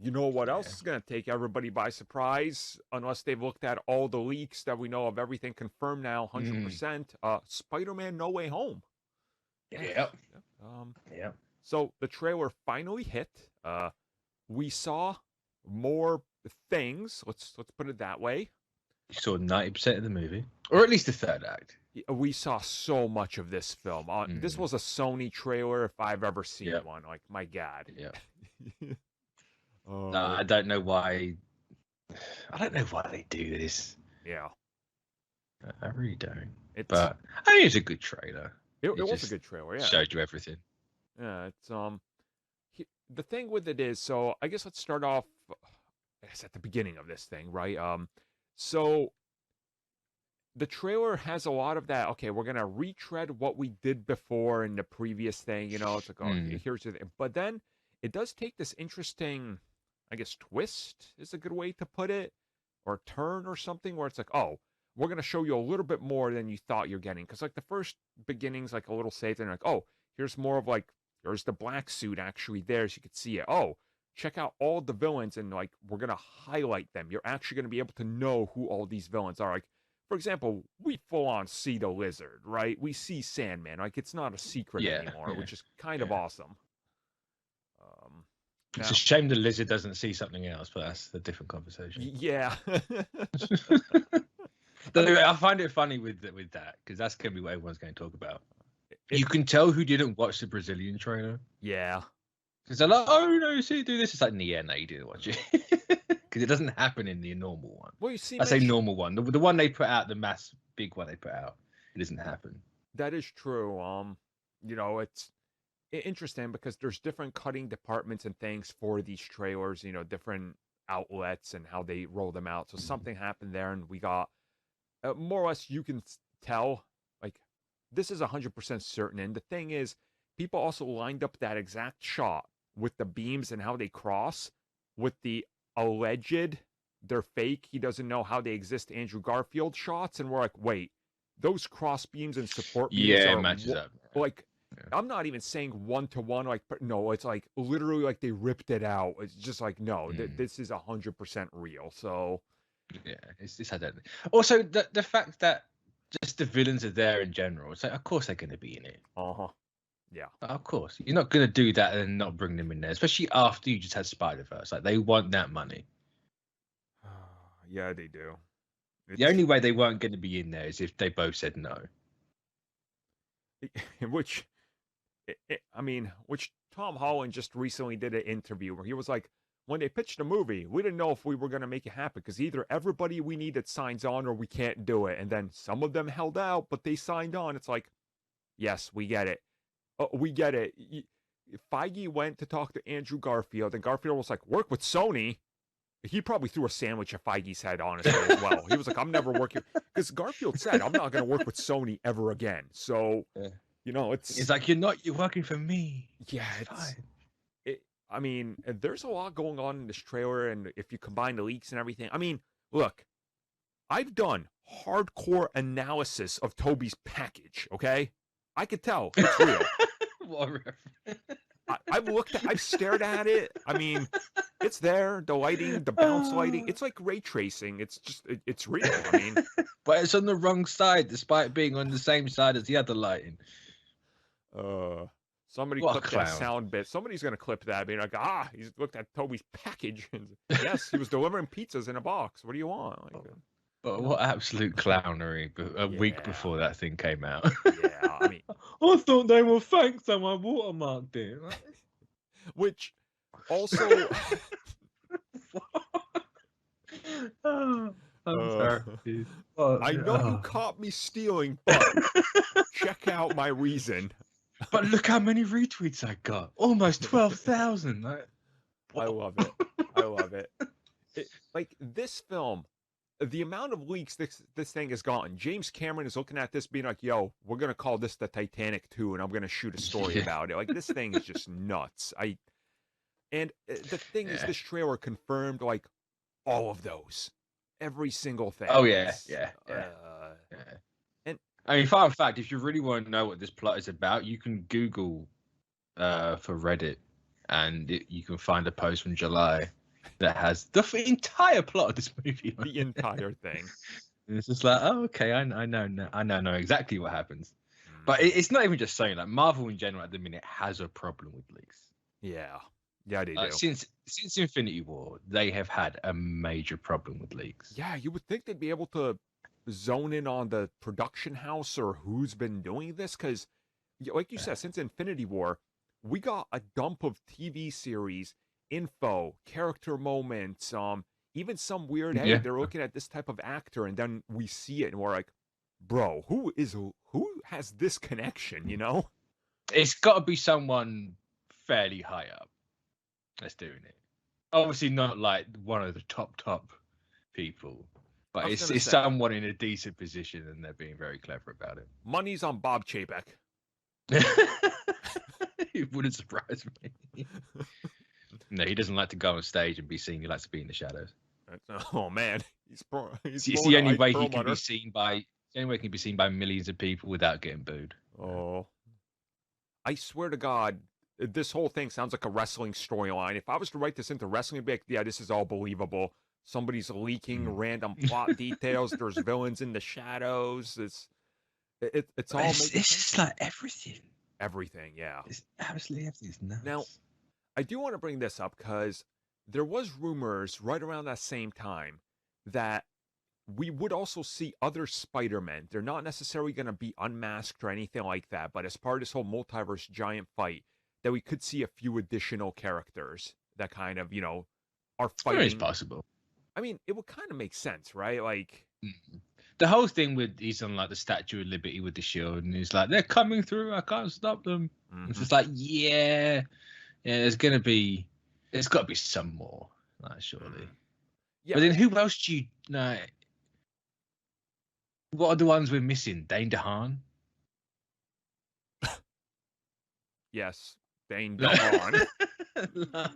You know what Yeah. else is going to take everybody by surprise, unless they've looked at all the leaks that we know of, everything confirmed now, 100%. Spider-Man: No Way Home. Yes. Yep. Yep. Yep. So the trailer finally hit. We saw more things. Let's put it that way. You saw 90% of the movie, or at least the third act. We saw so much of this film. This was a Sony trailer if I've ever seen one. Like, my God. Yeah. Oh, I don't know why. I don't know why they do this. yeah. I really don't. It's, but I think it's a good trailer. It was a good trailer. Yeah. Showed you everything. Yeah. It's the thing with it is, so I guess let's start off. I guess at the beginning of this thing, right? So the trailer has a lot of that. Okay, we're gonna retread what we did before in the previous thing. You know, it's like, oh, here's the thing. But then it does take this interesting, I guess, twist is a good way to put it, or turn or something, where it's like, oh, we're gonna show you a little bit more than you thought you're getting. Because like the first beginning's like a little safe, and like, oh, here's more of like, there's the black suit actually there, so you could see it. Oh, check out all the villains, and like we're gonna highlight them. You're actually gonna be able to know who all these villains are. Like, for example, we full on see the Lizard, right? We see Sandman. Like, it's not a secret anymore, which is kind of awesome. It's a shame the Lizard doesn't see something else, but that's a different conversation. Yeah. I find it funny with that, because that's going to be what everyone's going to talk about. You can tell who didn't watch the Brazilian trailer. Yeah. Because they're like, oh, no, see, do this. It's like, yeah, no, you didn't watch it. Because it doesn't happen in the normal one. Well, you see, I say normal one. The one they put out, the mass big one they put out, it doesn't happen. That is true. You know, it's interesting because there's different cutting departments and things for these trailers, you know, different outlets and how they roll them out. So something happened there, and we got more or less, you can tell, like, this is 100% certain. And the thing is, people also lined up that exact shot with the beams and how they cross with the alleged, they're fake, he doesn't know how they exist, Andrew Garfield shots. And we're like, wait, those cross beams and support beams it are matches up. Like, I'm not even saying 1-to-1, like, but no, it's like literally like they ripped it out. It's just like, no, this is 100% real. So yeah, it's identical. Also, the fact that just the villains are there in general, it's like, of course they're going to be in it. Yeah. Of course. You're not going to do that and not bring them in there, especially after you just had Spider-Verse. Like, they want that money. Yeah, they do. The only way they weren't going to be in there is if they both said no. Which Tom Holland just recently did an interview where he was like, when they pitched the movie, we didn't know if we were going to make it happen because either everybody we needed signs on or we can't do it. And then some of them held out, but they signed on. It's like, yes, we get it. We get it. Feige went to talk to Andrew Garfield, and Garfield was like, work with Sony. He probably threw a sandwich at Feige's head, honestly, as well. He was like, I'm never working. Because Garfield said, I'm not going to work with Sony ever again. So, you know, it's like, you're working for me. Yeah, it's fine. I mean, there's a lot going on in this trailer, and if you combine the leaks and everything, I mean, look, I've done hardcore analysis of Toby's package, okay? I could tell it's real. I've stared at it. I mean, it's there, the lighting, the bounce lighting. It's like ray tracing. It's just, it's real. I mean, but it's on the wrong side, despite being on the same side as the other lighting. Somebody clipped that sound bit. Somebody's going to clip that, being like, he's looked at Toby's package. And yes, he was delivering pizzas in a box. What do you want? Like, but what absolute clownery a week before that thing came out. Yeah, I mean, I thought they were fake, so I watermarked it. Which also... I'm sorry. I know you caught me stealing, but check out my reason. But look how many retweets I got. Almost 12,000. I love it. I love it. Like, this film, the amount of leaks this thing has gotten. James Cameron is looking at this being like, yo, we're going to call this the Titanic 2, and I'm going to shoot a story about it. Like, this thing is just nuts. And the thing is, this trailer confirmed, like, all of those. Every single thing. Oh, yeah. Yeah. And I mean, fun fact, if you really want to know what this plot is about, you can Google for Reddit, and you can find a post from July that has the entire plot of this movie. The entire thing. And it's just like, oh, okay, I know exactly what happens. But Mhm. it's not even just Sony. Like Marvel in general at the minute has a problem with leaks. Yeah, they do. Since Infinity War, they have had a major problem with leaks. Yeah, you would think they'd be able to zone in on the production house or who's been doing this, because, like you said, since Infinity War, we got a dump of TV series, info, character moments, even some weird, hey, Yeah. they're looking at this type of actor, and then we see it, and we're like, bro, who has this connection, you know? It's got to be someone fairly high up that's doing it. Obviously, not like one of the top people, but it's someone in a decent position, and they're being very clever about it. Money's on Bob Chapek. It wouldn't surprise me. No, he doesn't like to go on stage and be seen. He likes to be in the shadows. Oh man, he's it's the only way he can be seen by. The only way he can be seen by millions of people without getting booed. Oh, I swear to God, this whole thing sounds like a wrestling storyline. If I was to write this into wrestling, I'd be like, yeah, this is all believable. Somebody's leaking random plot details. There's villains in the shadows. It's all. It's just like everything. Everything, yeah. It's absolutely everything's nuts. Now, I do want to bring this up because there was rumors right around that same time that we would also see other Spider-Men. They're not necessarily going to be unmasked or anything like that, but as part of this whole multiverse giant fight, that we could see a few additional characters that kind of, are fighting. It's possible. I mean, it would kind of make sense, right? Like, the whole thing with he's on like the Statue of Liberty with the shield, and he's like, they're coming through, I can't stop them. It's just like, yeah, there's got to be some more, like, surely. Yeah. But then who else do you know? What are the ones we're missing? Dane DeHaan? Yes, Dane DeHaan.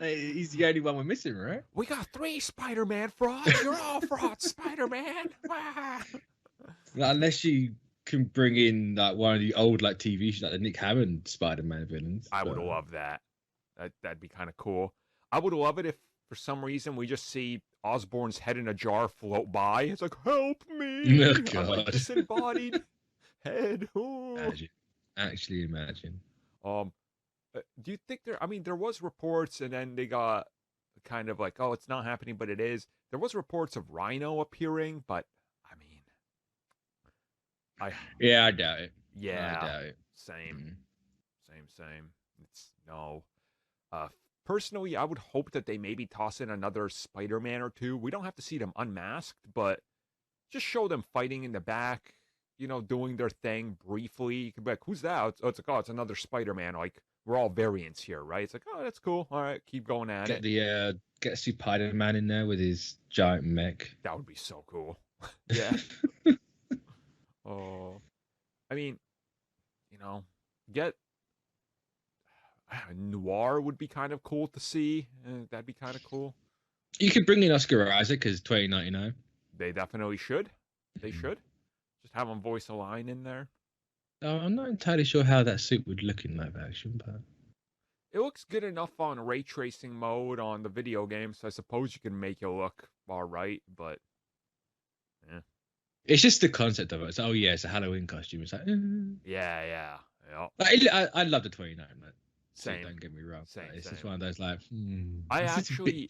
He's the only one we're missing, right? We got 3 Spider-Man frauds. You're all frauds, Spider-Man. Unless you can bring in like one of the old like TV shows, like the Nick Hammond Spider-Man villains. I would love that. That'd be kind of cool. I would love it if, for some reason, we just see Osborn's head in a jar float by. It's like, help me! Oh, God. I'm like disembodied head. Oh. Actually imagine. Do you think there was reports, and then they got kind of like, oh, it's not happening, but it is. There was reports of Rhino appeering, but I mean, I doubt it. Yeah, I doubt it. Same. It's no. Personally, I would hope that they maybe toss in another Spider-Man or two. We don't have to see them unmasked, but just show them fighting in the back, doing their thing briefly. You could be like, who's that? It's like, oh, it's another Spider-Man. Like, we're all variants here, right? It's like, oh, that's cool. All right, keep going at it. Get Spider-Man in there with his giant mech. That would be so cool. Yeah. Oh, I mean, get Noir would be kind of cool to see. That'd be kind of cool. You could bring in Oscar Isaac because 2099. They definitely should. They should. Just have him voice a line in there. I'm not entirely sure how that suit would look in live action, but it looks good enough on ray tracing mode on the video game, so I suppose you can make it look all right, but yeah. It's just the concept of it. It's it's a Halloween costume. It's like yeah. I love the 29. Same. Don't get me wrong. It's same. just one of those like. I actually,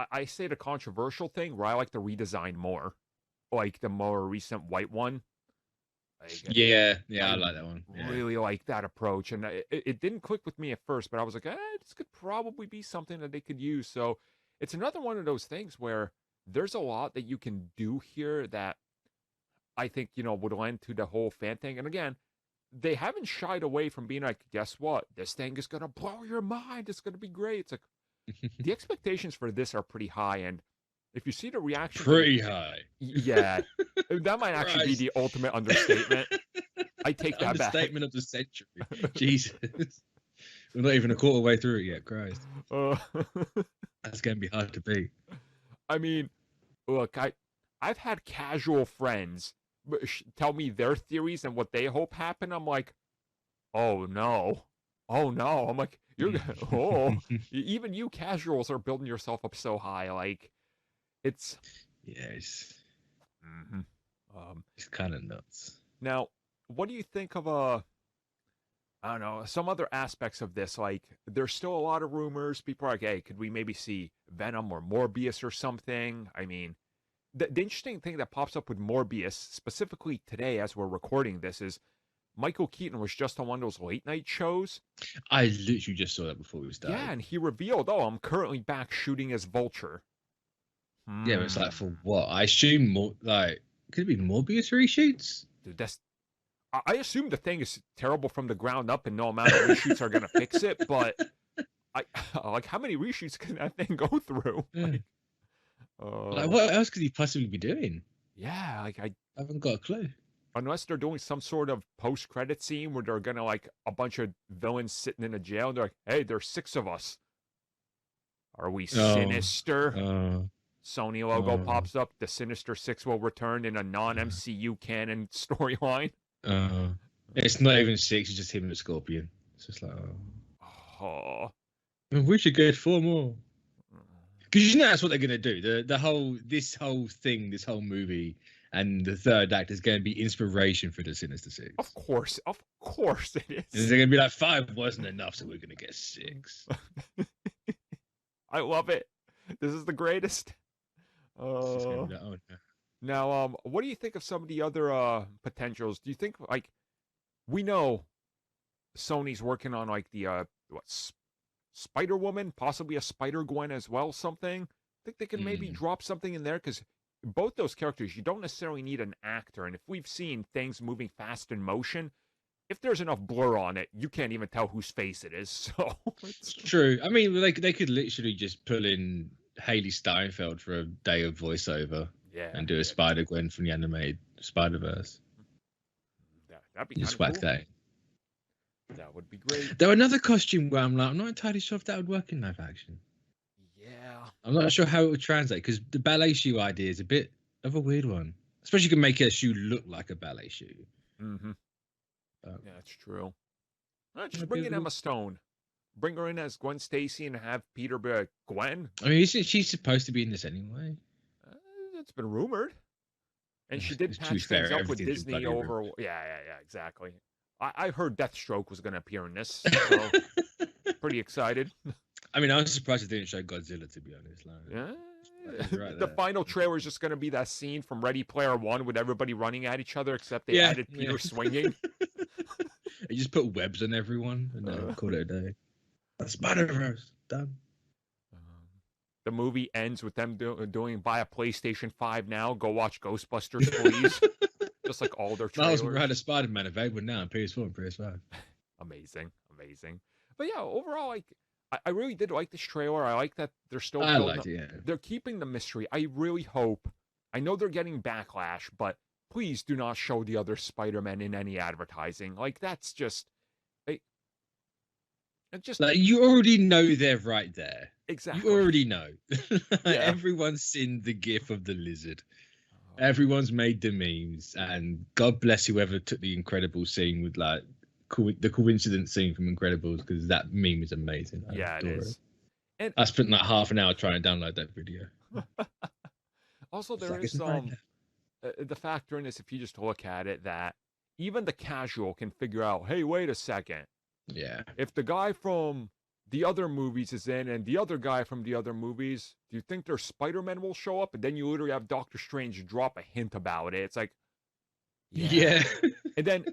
I say the controversial thing where I like the redesign more, like the more recent white one. I like that one. Really like that approach, and it didn't click with me at first, but I was like, this could probably be something that they could use. So it's another one of those things where there's a lot that you can do here that I think would lend to the whole fan thing. And again, they haven't shied away from being like, guess what? This thing is gonna blow your mind. It's gonna be great. It's like the expectations for this are pretty high, and if you see the reaction, pretty high. Yeah, that might actually be the ultimate understatement. I take that back. Understatement of the century. Jesus, we're not even a quarter way through it yet. Christ, that's gonna be hard to beat. I mean, look, I've had casual friends tell me their theories and what they hope happen. I'm like, oh no, Oh no, I'm like, you're oh, even you casuals are building yourself up so high. Like, it's Yes, hmm it's kind of nuts. now. What do you think of I don't know, some other aspects of this? Like, there's still a lot of rumors. People are like, hey, could we maybe see Venom or Morbius or something? I mean, the interesting thing that pops up with Morbius, specifically today as we're recording this, is Michael Keaton was just on one of those late night shows. I literally just saw that before we Yeah, started. and he revealed, oh, I'm currently back shooting as Vulture. Yeah, but it's like for Hmm. what? I assume more like could it be Morbius reshoots? Dude, I assume the thing is terrible from the ground up and no amount of reshoots are going to fix it, but I like how many reshoots can that thing go through? Yeah. Like Uh, what else could he possibly be doing? yeah, like I haven't got a clue. unless they're doing some sort of post-credit scene where they're gonna like a bunch of villains sitting in a jail and they're like, hey, there's 6 of us. Are we Oh, Sinister? oh, Sony logo oh, pops up. The Sinister Six will return in a non-MCU canon storyline. oh. It's not even 6, it's just him and the Scorpion. It's just like, Oh. we should get 4 more. Because you know that's what they're gonna do. This whole thing, this whole movie, and the third act is going to be inspiration for the Sinister Six. Of course it And is. they're going to be like 5 wasn't enough, so we're going to get 6. I love it. This is the greatest. It's just going Uh, to be like, oh no. now, what do you think of some of the other potentials? Do you think like we know Sony's working on like the what Spider Woman, possibly a Spider Gwen as well? Something. Think they can maybe Mm. drop something in there because both those characters you don't necessarily need an actor, and if we've seen things moving fast in motion, if there's enough blur on it, you can't even tell whose face it is. So It's true. I mean, they could literally just pull in Haley Steinfeld for a day of voiceover yeah, and do a Spider Gwen from the animated Spider Verse. that'd be kind Just of whack cool. that. That would be great. Though another costume where I'm like, I'm not entirely sure if that would work in live action. Yeah. I'm not sure how it would translate because the ballet shoe idea is a bit of a weird one. Especially you can make a shoe look like a ballet shoe. Mm-hmm. Um, Yeah, that's true. Just might be bring a in little- Emma Stone. Bring her in as Gwen Stacy and have Peter be like, Gwen? I mean, isn't she supposed to be in this anyway? Uh, it's been rumored. And she did To be patch fair, things up with everything's been Disney bloody rumored. over. Yeah, exactly. I heard Deathstroke was going to appear in this, so pretty excited. I mean, I was surprised they didn't show Godzilla, to be honest. Like, Yeah. right The there. final trailer is just going to be that scene from Ready Player One with everybody running at each other, except they Yeah, added Peter yeah. swinging. They just put webs on everyone and call it a day. Spider-Verse, done. The movie ends with them doing buy a PlayStation 5 now. Go watch Ghostbusters, please. Just like all their trailers. Miles Morales Spider-Man available now on PS4 and PS5. Amazing. But yeah, overall, like I really did like this trailer. I like that they're still I building liked it, yeah. They're keeping the mystery. I really hope. I know they're getting backlash, but please do not show the other Spider-Man in any advertising. Like that's just it's just Like you already know they're right there. exactly. You already know. Yeah. Everyone's seen the gif of the lizard. Everyone's made the memes, and God bless whoever took the Incredibles scene with like the coincidence scene from Incredibles because that meme is amazing. I Yeah, it adore is. And I spent like half an hour trying to download that video. also, there Like, is it's right the factor in this. If you just look at it, that even the casual can figure out, hey, wait a second. Yeah. If the guy from the other movies is in and the other guy from the other movies, do you think their Spider-Man will show up? And then you literally have Doctor Strange drop a hint about it. It's like, Yeah. And then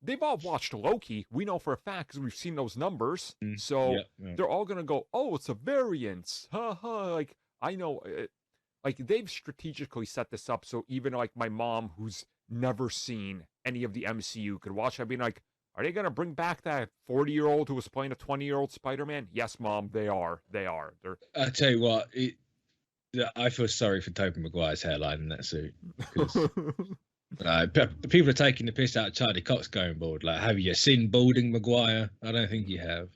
they've all watched Loki. We know for a fact because we've seen those numbers. So yeah. they're all gonna go, oh, it's a variance. Ha ha. Like I know, like they've strategically set this up so even like my mom, who's never seen any of the MCU, could watch. I'd be like, are they gonna bring back that 40-year-old who was playing a 20-year-old Spider-Man? Yes, Mom, they are. They're. I tell you what, I feel sorry for Tobey Maguire's hairline in that suit. People are taking the piss out of Charlie Cox going bald. Like, have you seen balding Maguire? I don't think you have.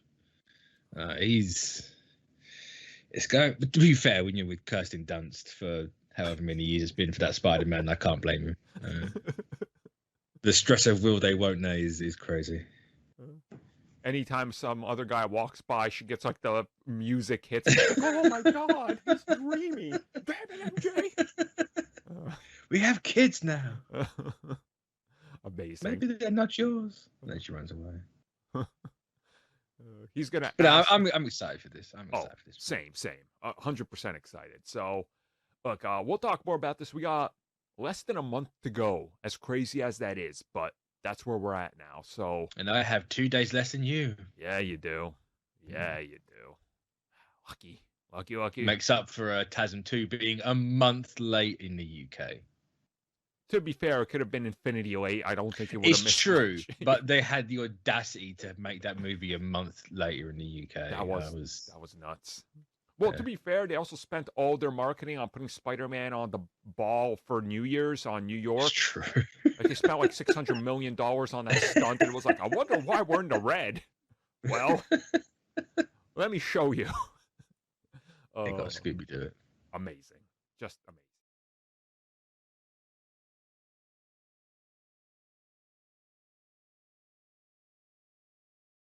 It's going. But to be fair, when you're with Kirsten Dunst for however many years it's been for that Spider-Man, I can't blame him. The stress of will they won't they is crazy. anytime some other guy walks by, she gets like the music hits. Like, oh my god, he's dreamy. Damn it, MJ. We have kids now. Amazing. Maybe they're not yours. And then she runs away. He's gonna. But ask... I'm excited for this. I'm excited for this. Same. 100% excited. So, look, we'll talk more about this. We got less than a month to go. As crazy as that is, but that's where we're at now. So, and I have 2 days less than you. Yeah, you do. Lucky. Makes up for TASM 2 being a month late in the UK. To be fair, it could have been Infinity late. I don't think it would have missed. It's true, much. But they had the audacity to make that movie a month later in the UK. That was nuts. Well, to be fair, they also spent all their marketing on putting Spider-Man on the ball for New Year's on New York. It's true. Like they spent like $600 million on that stunt, and it was like, I wonder why we're in the red. Well, let me show you. They got Scooby do it. Amazing, just amazing.